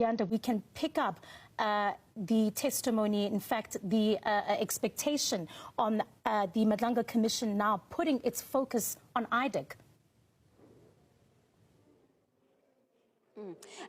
And we can pick up the testimony, in fact, the expectation on the Madlanga Commission now putting its focus on IDAC.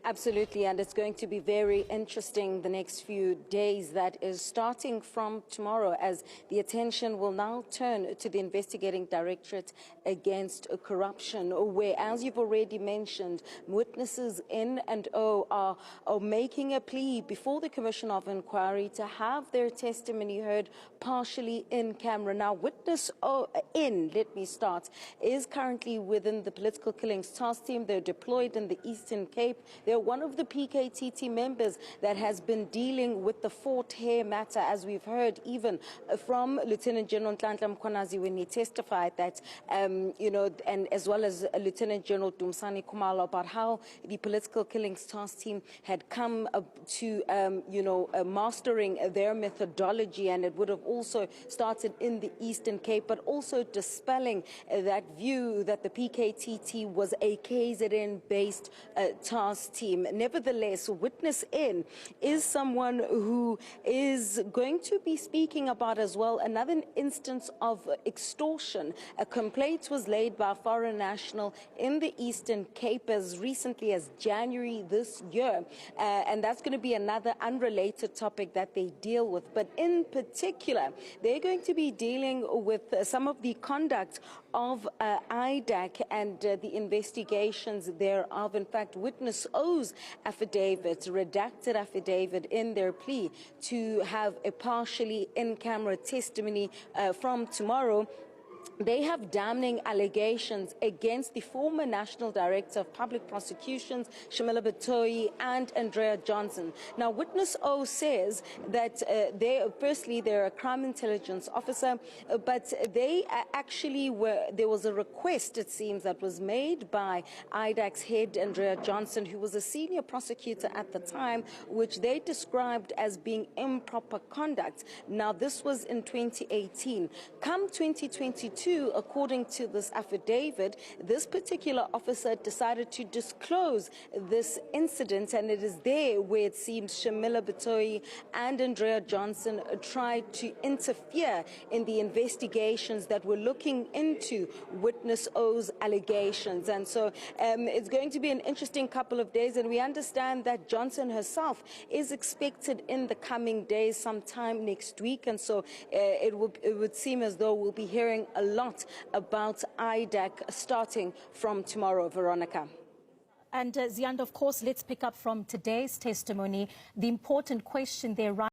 Absolutely, and it's going to be very interesting the next few days. That is starting from tomorrow, as the attention will now turn to the Investigating Directorate Against Corruption, where, as you've already mentioned, witnesses N and O are making a plea before the Commission of Inquiry to have their testimony heard partially in camera. Now, witness N, let me start, is currently within the Political Killings Task Team. They're deployed in the Eastern Cape. They're one of the PKTT members that has been dealing with the Fort Hare matter, as we've heard even from Lieutenant General Nhlanhla Mkhwanazi when he testified that, and as well as Lieutenant General Dumsani Khumalo, about how the Political Killings Task Team had come to, mastering their methodology, and it would have also started in the Eastern Cape, but also dispelling that view that the PKTT was a KZN-based task team. Nevertheless, witness N is someone who is going to be speaking about as well another instance of extortion. A complaint was laid by a foreign national in the Eastern Cape as recently as January this year, and that's going to be another unrelated topic that they deal with. But in particular, they're going to be dealing with some of the conduct of IDAC and the investigations thereof. In fact, witness O's affidavit, redacted affidavit in their plea to have a partially in-camera testimony from tomorrow. They have damning allegations against the former National Director of Public Prosecutions, Shamila Batoyi, and Andrea Johnson. Now, witness O says that they're a crime intelligence officer, but they actually there was a request, it seems, that was made by IDAC's head, Andrea Johnson, who was a senior prosecutor at the time, which they described as being improper conduct. Now, this was in 2018. Come 2022, according to this affidavit, this particular officer decided to disclose this incident, and it is there where it seems Shamila Batoyi and Andrea Johnson tried to interfere in the investigations that were looking into witness O's allegations. And so it's going to be an interesting couple of days, and we understand that Johnson herself is expected in the coming days, sometime next week, and so it would seem as though we'll be hearing a lot about IDAC starting from tomorrow, Veronica. And Ziyanda, of course, let's pick up from today's testimony. The important question there, right?